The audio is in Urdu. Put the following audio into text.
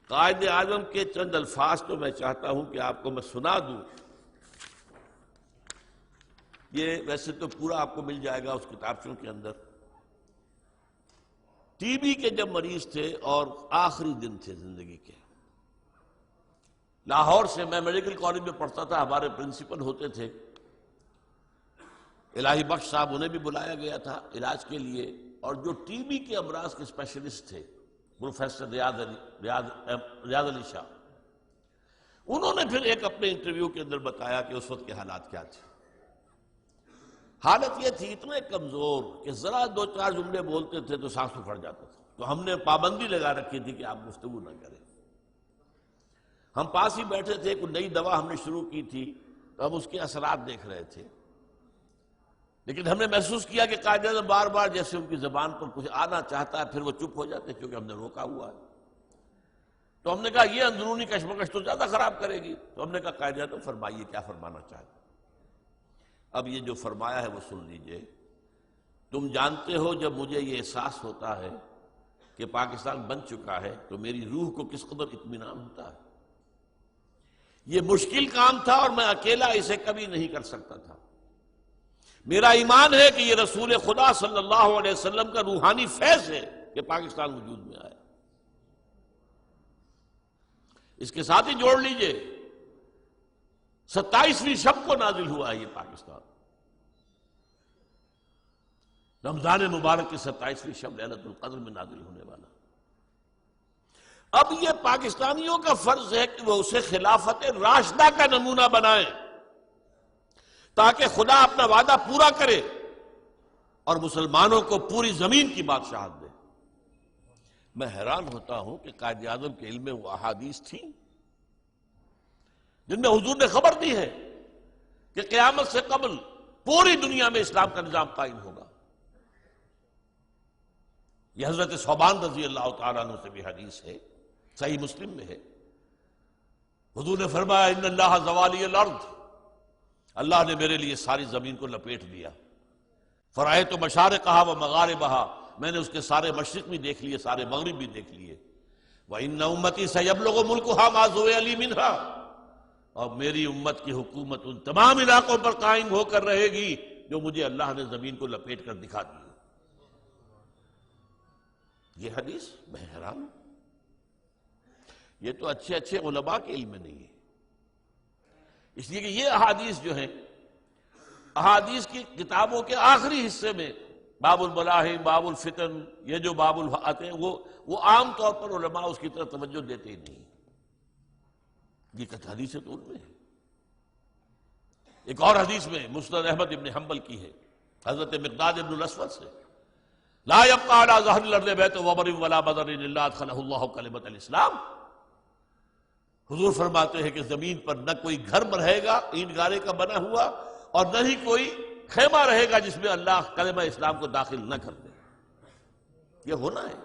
قائد اعظم کے چند الفاظ تو میں چاہتا ہوں کہ آپ کو میں سنا دوں. یہ ویسے تو پورا آپ کو مل جائے گا اس کتابچوں کے اندر. ٹی بی کے جب مریض تھے اور آخری دن تھے زندگی کے، لاہور سے، میں میڈیکل کالج میں پڑھتا تھا، ہمارے پرنسپل ہوتے تھے الہی بخش صاحب، انہیں بھی بلایا گیا تھا علاج کے لیے. اور جو ٹی بی کے امراض کے اسپیشلسٹ تھے پروفیسر ریاض علی شاہ، انہوں نے پھر ایک اپنے انٹرویو کے اندر بتایا کہ اس وقت کے حالات کیا تھے. حالت یہ تھی اتنے کمزور کہ ذرا دو چار جملے بولتے تھے تو سانس پھٹ جاتا تھا. تو ہم نے پابندی لگا رکھی تھی کہ آپ گفتگو نہ کریں. ہم پاس ہی بیٹھے تھے، کوئی نئی دوا ہم نے شروع کی تھی تو ہم اس کے اثرات دیکھ رہے تھے. لیکن ہم نے محسوس کیا کہ قائد اعظم بار بار جیسے ان کی زبان پر کچھ آنا چاہتا ہے پھر وہ چپ ہو جاتے کیونکہ ہم نے روکا ہوا ہے. تو ہم نے کہا یہ اندرونی کشمکش تو زیادہ خراب کرے گی. تو ہم نے کہا قائد اعظم فرمائیے کیا فرمانا چاہتے. اب یہ جو فرمایا ہے وہ سن لیجئے. تم جانتے ہو جب مجھے یہ احساس ہوتا ہے کہ پاکستان بن چکا ہے تو میری روح کو کس قدر اطمینان ہوتا ہے. یہ مشکل کام تھا اور میں اکیلا اسے کبھی نہیں کر سکتا تھا. میرا ایمان ہے کہ یہ رسول خدا صلی اللہ علیہ وسلم کا روحانی فیض ہے کہ پاکستان وجود میں آیا. اس کے ساتھ ہی جوڑ لیجئے 27ویں شب کو نازل ہوا ہے یہ پاکستان. رمضان مبارک کی 27ویں شب لیلۃ القدر میں نازل ہونے والا. اب یہ پاکستانیوں کا فرض ہے کہ وہ اسے خلافت راشدہ کا نمونہ بنائیں تاکہ خدا اپنا وعدہ پورا کرے اور مسلمانوں کو پوری زمین کی بادشاہت دے. میں حیران ہوتا ہوں کہ قائد اعظم کے علم میں وہ احادیث تھیں جن میں حضور نے خبر دی ہے کہ قیامت سے قبل پوری دنیا میں اسلام کا نظام قائم ہوگا. یہ حضرت ثوبان رضی اللہ تعالیٰ عنہ سے بھی حدیث ہے، صحیح مسلم میں ہے. حضور نے فرمایا ان اللہ زوالی الارض، اللہ نے میرے لیے ساری زمین کو لپیٹ دیا. فرأیت مشارقہا و مغاربہا، میں نے اس کے سارے مشرق بھی دیکھ لیے سارے مغرب بھی دیکھ لیے. وَإِنَّ أُمَّتِي سَيَبْلُغُ مُلْكُهَا مَا زُوِيَ لِي مِنْهَا، اور میری امت کی حکومت ان تمام علاقوں پر قائم ہو کر رہے گی جو مجھے اللہ نے زمین کو لپیٹ کر دکھا دی. یہ حدیث میں حیران ہوں. یہ تو اچھے اچھے علماء کے علم میں نہیں ہے. اس لیے کہ یہ احادیث جو ہیں، احادیث کی کتابوں کے آخری حصے میں باب الملاحم، باب الفتن، یہ جو باب آتے ہیں وہ عام طور پر علماء اس کی طرف توجہ دیتے ہی نہیں. یہ حدیث تو ان میں ہے. ایک اور حدیث میں مسند احمد ابن حنبل کی ہے حضرت مقداد ابن الاسود سے، لا يبقى على ظهر الارض بیت وبر ولا بدر الا ادخله الله کلمۃ الاسلام. حضور فرماتے ہیں کہ زمین پر نہ کوئی گھر رہے گا اینٹ گارے کا بنا ہوا اور نہ ہی کوئی خیمہ رہے گا جس میں اللہ کلمہ اسلام کو داخل نہ کر دے. یہ ہونا ہے.